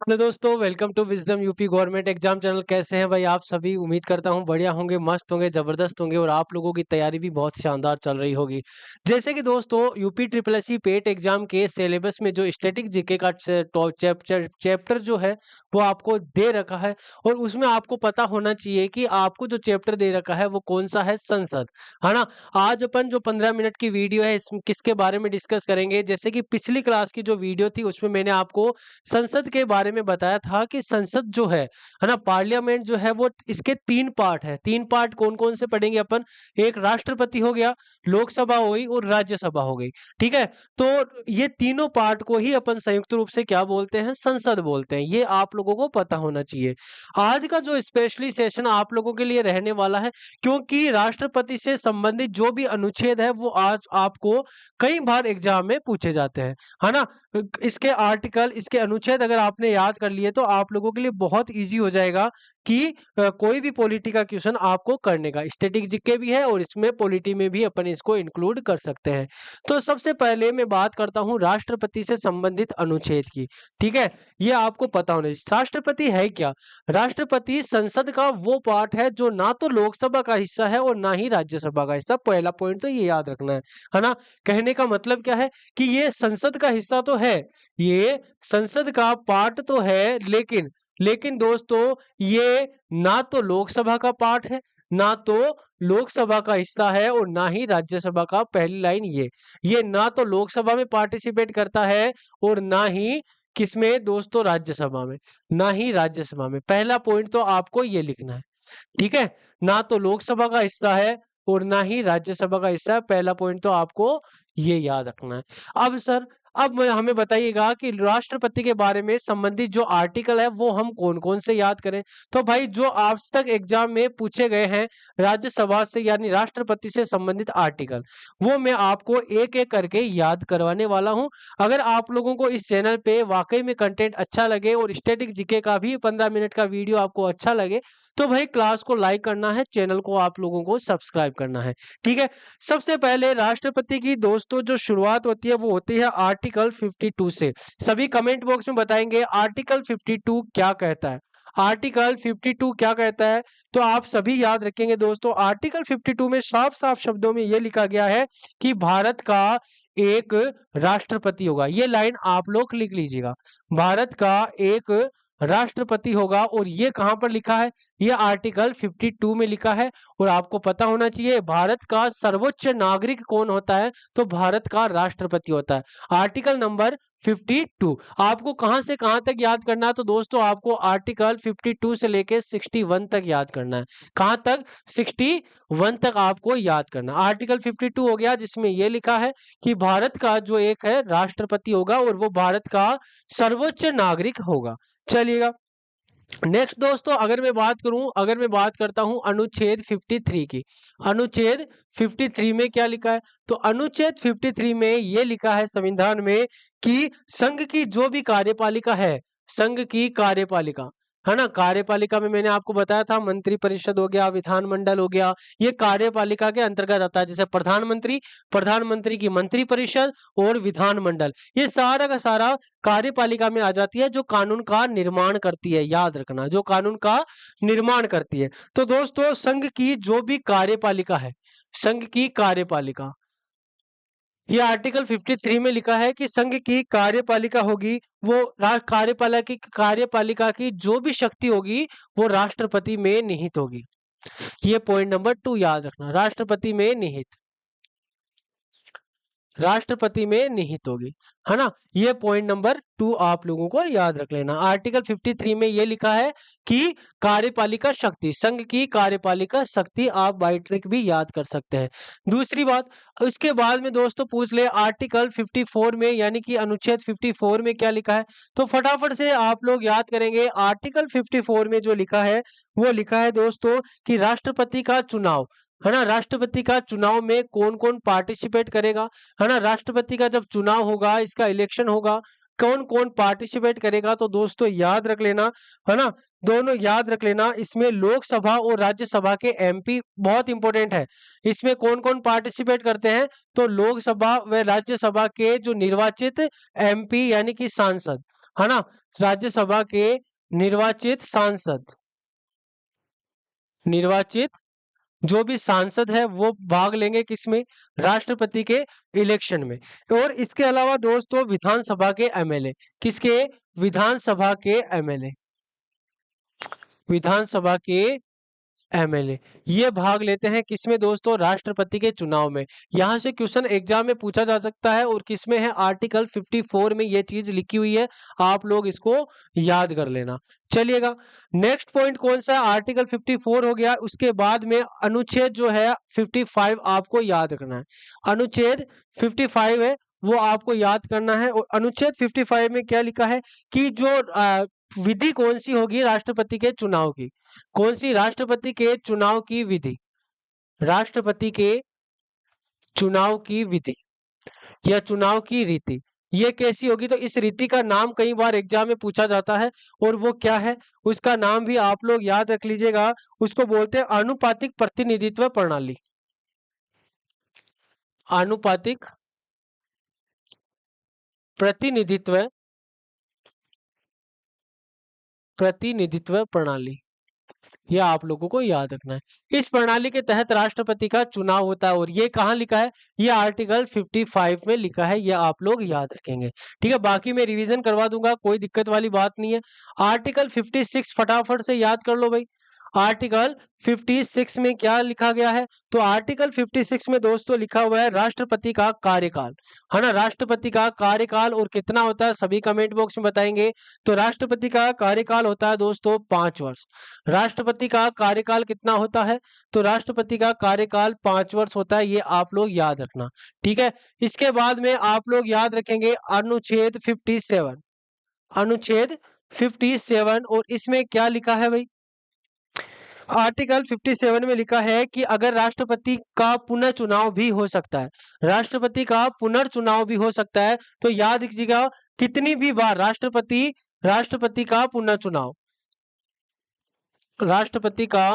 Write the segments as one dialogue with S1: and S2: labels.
S1: Hello दोस्तों, welcome to wisdom UP government exam channel. कैसे हैं भाई आप सभी? उम्मीद करता हूं बढ़िया होंगे, मस्त होंगे, जबरदस्त होंगे और आप लोगों की तैयारी भी बहुत शानदार चल रही होगी। जैसे कि दोस्तों UP triple S C PET exam के सिलेबस में जो स्टैटिक जीके का चैप्टर जो है वो आपको दे रखा है और उसमें आपको पता होना चाहिए कि आपको जो चैप्टर दे रखा है वो कौन सा है, संसद, है ना। आज अपन जो 15 मिनट की वीडियो है किसके बारे में डिस्कस करेंगे। जैसे कि पिछली क्लास की जो वीडियो थी उसमें मैंने आपको संसद के बारे में बताया था कि संसद जो है ना, पार्लियामेंट जो है वो इसके 3 पार्ट है। 3 पार्ट कौन कौन से पढ़ेंगे अपन? एक राष्ट्रपति हो गया, लोकसभा हो गई और राज्यसभा हो गई। ठीक है, तो ये तीनों पार्ट को ही अपन संयुक्त रूप से क्या बोलते हैं? संसद बोलते हैं। ये आप लोगों को पता होना चाहिए। आज का जो स्पेशली सेशन आप लोगों के लिए रहने वाला है, क्योंकि राष्ट्रपति से संबंधित जो भी अनुच्छेद है वो आज आपको कई बार एग्जाम में पूछे जाते हैं, है ना। इसके आर्टिकल, इसके अनुच्छेद अगर आपने याद कर लिए तो आप लोगों के लिए बहुत इजी हो जाएगा कि कोई भी पॉलिटी का क्वेश्चन आपको करने का। स्टैटिक जीके भी है और इसमें पॉलिटी में भी अपन इसको इंक्लूड कर सकते हैं। तो सबसे पहले मैं बात करता हूं राष्ट्रपति से संबंधित अनुच्छेद की। ठीक है, ये आपको पता होना चाहिए। राष्ट्रपति है क्या? राष्ट्रपति संसद का वो पार्ट है जो ना तो लोकसभा का हिस्सा है और ना ही राज्यसभा का हिस्सा। पहला पॉइंट तो ये याद रखना है ना। कहने का मतलब क्या है कि ये संसद का हिस्सा तो है, ये संसद का पार्ट तो है, लेकिन लेकिन दोस्तों ये ना तो लोकसभा का पार्ट है, ना तो लोकसभा का हिस्सा है और ना ही राज्यसभा का। पहली लाइन ये ना तो लोकसभा में पार्टिसिपेट करता है और ना ही किसमें दोस्तों? राज्यसभा में, ना ही राज्यसभा में। पहला पॉइंट तो आपको ये लिखना है। ठीक है, ना तो लोकसभा का हिस्सा है और ना ही राज्यसभा का हिस्सा है। पहला पॉइंट तो आपको ये याद रखना है। अब सर, हमें बताइएगा कि राष्ट्रपति के बारे में संबंधित जो आर्टिकल है वो हम कौन कौन से याद करें। तो भाई जो आज तक एग्जाम में पूछे गए हैं राज्यसभा से यानी राष्ट्रपति से संबंधित आर्टिकल, वो मैं आपको एक एक करके याद करवाने वाला हूं। अगर आप लोगों को इस चैनल पे वाकई में कंटेंट अच्छा लगे और स्टैटिक जीके का भी 15 मिनट का वीडियो आपको अच्छा लगे तो भाई क्लास को लाइक करना है, चैनल को आप लोगों को सब्सक्राइब करना है। ठीक है, सबसे पहले राष्ट्रपति की दोस्तों जो शुरुआत होती है वो होती है आर्टिकल 52 से। सभी कमेंट बॉक्स में बताएंगे आर्टिकल 52 क्या कहता है। आर्टिकल 52 क्या कहता है तो आप सभी याद रखेंगे दोस्तों। आर्टिकल 52 में साफ साफ शब्दों में यह लिखा गया है कि भारत का एक राष्ट्रपति होगा। ये लाइन आप लोग लिख लीजिएगा, भारत का एक राष्ट्रपति होगा। और ये कहां पर लिखा है? ये आर्टिकल 52 में लिखा है। और आपको पता होना चाहिए भारत का सर्वोच्च नागरिक कौन होता है? तो भारत का राष्ट्रपति होता है। आर्टिकल नंबर 52 आपको कहां से कहां तक याद करना है? तो दोस्तों आपको आर्टिकल 52 से लेके 61 तक याद करना है। कहां तक? 61 तक आपको याद करना। आर्टिकल 52 हो गया जिसमें यह लिखा है कि भारत का जो एक है राष्ट्रपति होगा और वो भारत का सर्वोच्च नागरिक होगा। चलिएगा नेक्स्ट दोस्तों, अगर मैं बात करता हूं अनुच्छेद 53 की। अनुच्छेद 53 में क्या लिखा है? तो अनुच्छेद 53 में यह लिखा है संविधान में कि संघ की जो भी कार्यपालिका है, संघ की कार्यपालिका, है ना। कार्यपालिका में मैंने आपको बताया था मंत्रिपरिषद हो गया, विधानमंडल हो गया, ये कार्यपालिका के अंतर्गत आता है। जैसे प्रधानमंत्री, प्रधानमंत्री की मंत्रिपरिषद और विधानमंडल, ये सारा का सारा कार्यपालिका में आ जाती है जो कानून का निर्माण करती है। याद रखना, जो कानून का निर्माण करती है। तो दोस्तों संघ की जो भी कार्यपालिका है, संघ की कार्यपालिका, ये आर्टिकल 53 में लिखा है कि संघ की कार्यपालिका होगी, वो कार्यपालिका की जो भी शक्ति होगी वो राष्ट्रपति में निहित होगी। ये पॉइंट नंबर 2 याद रखना, राष्ट्रपति में निहित, राष्ट्रपति में निहित होगी, है ना। ये पॉइंट नंबर 2 आप लोगों को याद रख लेना। आर्टिकल 53 में ये लिखा है कि कार्यपालिका शक्ति, संघ की कार्यपालिका शक्ति, आप बाई ट्रिक भी याद कर सकते हैं। दूसरी बात, उसके बाद में दोस्तों पूछ ले आर्टिकल 54 में यानी कि अनुच्छेद 54 में क्या लिखा है, तो फटाफट से आप लोग याद करेंगे। आर्टिकल 54 में जो लिखा है वो लिखा है दोस्तों कि राष्ट्रपति का चुनाव, है ना, राष्ट्रपति का चुनाव में कौन कौन पार्टिसिपेट करेगा, है ना। राष्ट्रपति का जब चुनाव होगा, इसका इलेक्शन होगा, कौन कौन पार्टिसिपेट करेगा तो दोस्तों याद रख लेना, है ना। दोनों याद रख लेना, इसमें लोकसभा और राज्यसभा के एमपी बहुत इंपॉर्टेंट है। इसमें कौन कौन पार्टिसिपेट करते हैं? तो लोकसभा व राज्यसभा के जो निर्वाचित एमपी यानी कि सांसद, है ना, राज्यसभा के निर्वाचित सांसद, निर्वाचित जो भी सांसद है वो भाग लेंगे किसमें, राष्ट्रपति के इलेक्शन में। और इसके अलावा दोस्तों विधानसभा के एमएलए, किसके, विधानसभा के एमएलए, विधानसभा के एमएलए ये भाग लेते हैं किसमें दोस्तों, राष्ट्रपति के चुनाव में। यहां से क्वेश्चन एग्जाम में पूछा जा सकता है और किसमें है, आर्टिकल 54 में ये चीज लिखी हुई है, आप लोग इसको याद कर लेना। चलिएगा नेक्स्ट पॉइंट कौन सा है, आर्टिकल 54 हो गया, उसके बाद में अनुच्छेद जो है 55 आपको याद रखना है। अनुच्छेद 55 है वो आपको याद करना है। और अनुच्छेद 55 में क्या लिखा है कि जो विधि कौन सी होगी राष्ट्रपति के चुनाव की, कौन सी, राष्ट्रपति के चुनाव की विधि, राष्ट्रपति के चुनाव की विधि या चुनाव की रीति ये कैसी होगी। तो इस रीति का नाम कई बार एग्जाम में पूछा जाता है और वो क्या है, उसका नाम भी आप लोग याद रख लीजिएगा। उसको बोलते हैं आनुपातिक प्रतिनिधित्व प्रणाली, आनुपातिक प्रतिनिधित्व प्रतिनिधित्व प्रणाली, यह आप लोगों को याद रखना है। इस प्रणाली के तहत राष्ट्रपति का चुनाव होता है और ये कहाँ लिखा है, ये आर्टिकल 55 में लिखा है, ये आप लोग याद रखेंगे। ठीक है, बाकी मैं रिवीजन करवा दूंगा, कोई दिक्कत वाली बात नहीं है। आर्टिकल 56 फटाफट से याद कर लो भाई। आर्टिकल 56 में क्या लिखा गया है, तो आर्टिकल 56 में दोस्तों लिखा हुआ है राष्ट्रपति का कार्यकाल, है ना, राष्ट्रपति का कार्यकाल और कितना होता है सभी कमेंट बॉक्स में बताएंगे। तो राष्ट्रपति का कार्यकाल होता है दोस्तों 5 वर्ष। राष्ट्रपति का कार्यकाल कितना होता है, तो राष्ट्रपति का कार्यकाल 5 वर्ष होता है, ये आप लोग याद रखना। ठीक है, इसके बाद में आप लोग याद रखेंगे अनुच्छेद 57, अनुच्छेद 57 और इसमें क्या लिखा है भाई, आर्टिकल 57 में लिखा है कि अगर राष्ट्रपति का पुनर्चुनाव भी हो सकता है, राष्ट्रपति का पुनर्चुनाव भी हो सकता है, तो याद कीजिएगा कितनी भी बार राष्ट्रपति, राष्ट्रपति का पुनर्चुनाव, राष्ट्रपति का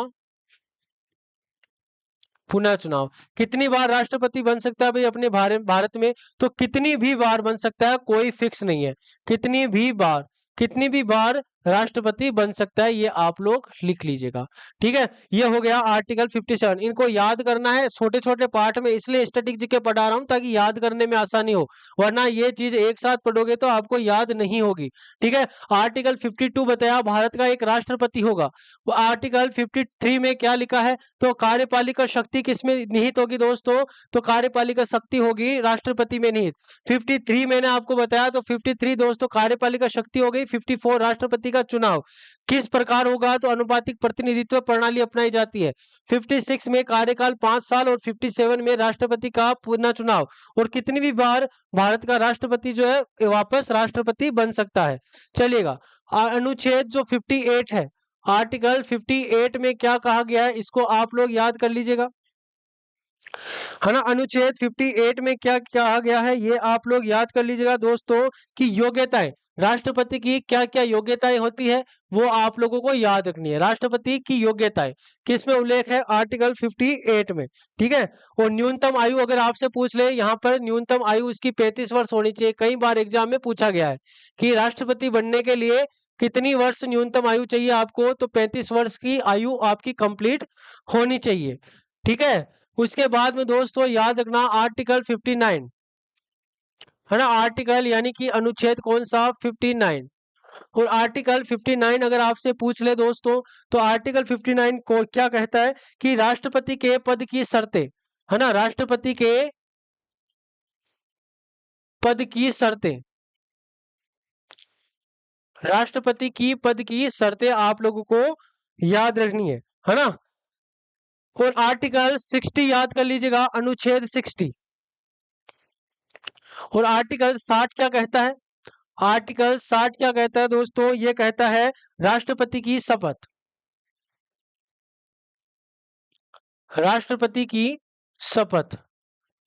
S1: पुनर्चुनाव कितनी बार राष्ट्रपति बन सकता है भाई अपने भारत में, तो कितनी भी बार बन सकता है, कोई फिक्स नहीं है, कितनी भी बार, कितनी भी बार राष्ट्रपति बन सकता है, ये आप लोग लिख लीजिएगा। ठीक है, ये हो गया आर्टिकल 57। इनको याद करना है छोटे छोटे पार्ट में, इसलिए स्टैटिक जीके पढ़ा रहा हूं ताकि याद करने में आसानी हो, वरना ये चीज एक साथ पढ़ोगे तो आपको याद नहीं होगी। ठीक है, आर्टिकल 52 बताया भारत का एक राष्ट्रपति होगा। वो आर्टिकल 53 में क्या लिखा है, तो कार्यपालिका शक्ति किसमें निहित होगी दोस्तों, तो कार्यपालिका शक्ति होगी राष्ट्रपति में निहित। 53 मैंने आपको बताया, तो 53 दोस्तों कार्यपालिका शक्ति हो गई। 54 राष्ट्रपति का चुनाव किस प्रकार होगा, तो अनुपातिक प्रतिनिधित्व प्रणाली अपनाई जाती है। 56 में कार्यकाल 5 साल और 57 में राष्ट्रपति का पुनः चुनाव, और कितनी भी बार भारत का राष्ट्रपति जो है वापस राष्ट्रपति बन सकता है। चलिएगा अनुच्छेद जो 58 है, आर्टिकल 58 में क्या कहा गया है, इसको आप लोग याद कर लीजिएगा, है ना। अनुच्छेद 58 में क्या कहा गया है, ये आप लोग याद कर लीजिएगा दोस्तों कि योग्यताएं, राष्ट्रपति की क्या क्या योग्यताएं होती है वो आप लोगों को याद रखनी है। राष्ट्रपति की योग्यताएं किसमें उल्लेख है, आर्टिकल 58 में। ठीक है, और न्यूनतम आयु अगर आपसे पूछ ले, यहाँ पर न्यूनतम आयु इसकी 35 वर्ष होनी चाहिए। कई बार एग्जाम में पूछा गया है कि राष्ट्रपति बनने के लिए कितनी वर्ष न्यूनतम आयु चाहिए आपको, तो 35 वर्ष की आयु आपकी कंप्लीट होनी चाहिए। ठीक है, उसके बाद में दोस्तों याद रखना आर्टिकल 59, है ना, आर्टिकल यानी कि अनुच्छेद कौन सा, 59। और आर्टिकल 59 अगर आपसे पूछ ले दोस्तों, तो आर्टिकल 59 को क्या कहता है कि राष्ट्रपति के पद की शर्तें, है ना, राष्ट्रपति के पद की शर्तें, राष्ट्रपति की पद की शर्तें आप लोगों को याद रखनी है ना। और आर्टिकल 60 याद कर लीजिएगा, अनुच्छेद 60। और आर्टिकल 60 क्या कहता है, आर्टिकल 60 क्या कहता है दोस्तों, ये कहता है राष्ट्रपति की शपथ, राष्ट्रपति की शपथ।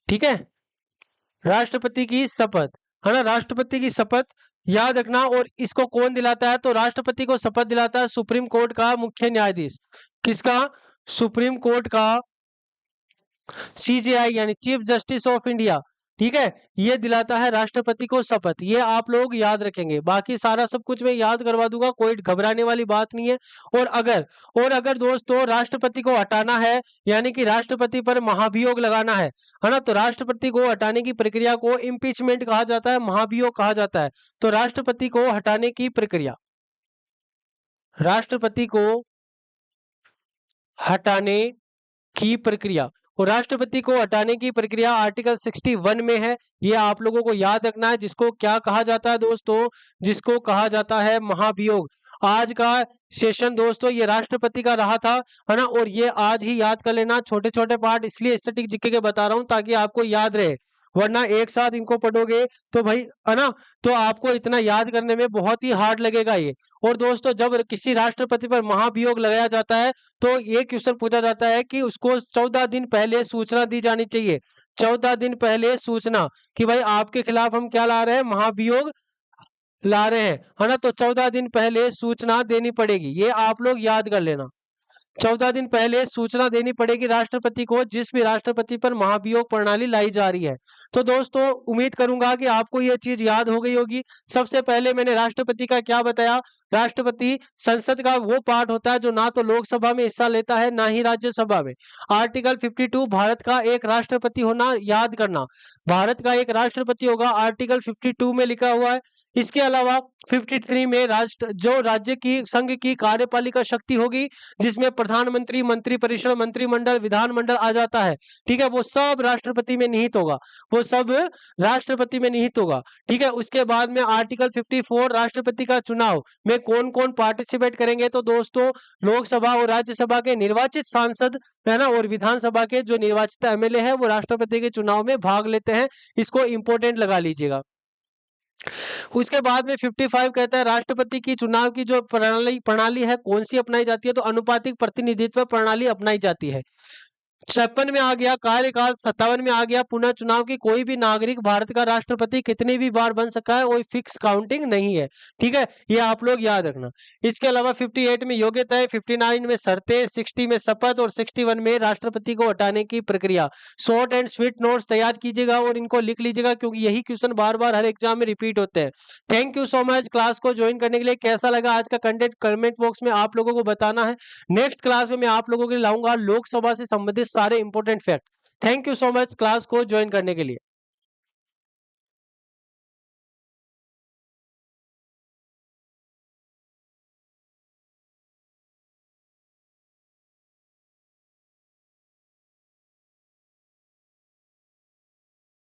S1: ठीक है, राष्ट्रपति की शपथ, है ना, राष्ट्रपति की शपथ याद रखना। और इसको कौन दिलाता है, तो राष्ट्रपति को शपथ दिलाता है सुप्रीम कोर्ट का मुख्य न्यायाधीश। किसका, सुप्रीम कोर्ट का, सीजेआई यानी चीफ जस्टिस ऑफ इंडिया, ठीक है, ये दिलाता है राष्ट्रपति को शपथ। ये आप लोग याद रखेंगे, बाकी सारा सब कुछ मैं याद करवा दूंगा, कोई घबराने वाली बात नहीं है। और अगर दोस्तों राष्ट्रपति को हटाना है, यानी कि राष्ट्रपति पर महाभियोग लगाना है ना, तो राष्ट्रपति को हटाने की प्रक्रिया को इम्पीचमेंट कहा जाता है, महाभियोग कहा जाता है। तो राष्ट्रपति को हटाने की प्रक्रिया, राष्ट्रपति को हटाने की प्रक्रिया, और राष्ट्रपति को हटाने की प्रक्रिया आर्टिकल 61 में है। ये आप लोगों को याद रखना है, जिसको क्या कहा जाता है दोस्तों, जिसको कहा जाता है महाभियोग। आज का सेशन दोस्तों ये राष्ट्रपति का रहा था, है ना, और ये आज ही याद कर लेना। छोटे छोटे पार्ट इसलिए स्टैटिक जीके के बता रहा हूं ताकि आपको याद रहे, वरना एक साथ इनको पढ़ोगे तो भाई, है ना, तो आपको इतना याद करने में बहुत ही हार्ड लगेगा ये। और दोस्तों जब किसी राष्ट्रपति पर महाभियोग लगाया जाता है तो ये क्वेश्चन पूछा जाता है कि उसको 14 दिन पहले सूचना दी जानी चाहिए। 14 दिन पहले सूचना कि भाई आपके खिलाफ हम क्या ला रहे हैं, महाभियोग ला रहे हैं, है ना, तो 14 दिन पहले सूचना देनी पड़ेगी। ये आप लोग याद कर लेना, 14 दिन पहले सूचना देनी पड़ेगी राष्ट्रपति को, जिस भी राष्ट्रपति पर महाभियोग प्रणाली लाई जा रही है। तो दोस्तों उम्मीद करूंगा कि आपको यह चीज याद हो गई होगी। सबसे पहले मैंने राष्ट्रपति का क्या बताया, राष्ट्रपति संसद का वो पार्ट होता है जो ना तो लोकसभा में हिस्सा लेता है ना ही राज्यसभा में। आर्टिकल 52 भारत का एक राष्ट्रपति होना याद करना, भारत का एक राष्ट्रपति होगा, आर्टिकल 52 में लिखा हुआ है। इसके अलावा 53 में राष्ट्र जो राज्य की संघ की कार्यपालिका शक्ति होगी, जिसमें प्रधानमंत्री, मंत्रिपरिषद, मंत्रिमंडल, विधानमंडल आ जाता है, ठीक है, वो सब राष्ट्रपति में निहित होगा, वो सब राष्ट्रपति में निहित होगा। ठीक है, उसके बाद में आर्टिकल 54 राष्ट्रपति का चुनाव में कौन कौन पार्टिसिपेट करेंगे, तो दोस्तों लोकसभा और राज्यसभा के निर्वाचित सांसद, है ना, और विधानसभा के जो निर्वाचित एमएलए है वो राष्ट्रपति के चुनाव में भाग लेते हैं। इसको इंपोर्टेंट लगा लीजिएगा। उसके बाद में 55 कहता है राष्ट्रपति की चुनाव की जो प्रणाली प्रणाली है कौन सी अपनाई जाती है, तो अनुपातिक प्रतिनिधित्व प्रणाली अपनाई जाती है। 56 में आ गया कार्यकाल, 57 में आ गया पुनः चुनाव की कोई भी नागरिक भारत का राष्ट्रपति कितनी भी बार बन सका है, कोई फिक्स काउंटिंग नहीं है। ठीक है, ये आप लोग याद रखना। इसके अलावा 58 में योग्यता है, 59 में शर्तें, 60 में शपथ और 61 में राष्ट्रपति को हटाने की प्रक्रिया। शॉर्ट एंड स्वीट नोट्स तैयार कीजिएगा और इनको लिख लीजिएगा, क्योंकि यही क्वेश्चन बार बार हर एग्जाम में रिपीट होते हैं। Thank you so much class को ज्वाइन करने के लिए। कैसा लगा आज का कंटेंट कमेंट बॉक्स में आप लोगों को बताना है। नेक्स्ट क्लास में मैं आप लोगों के लिए लाऊंगा लोकसभा से संबंधित सारे important fact. Thank you so much class को ज्वाइन करने के लिए।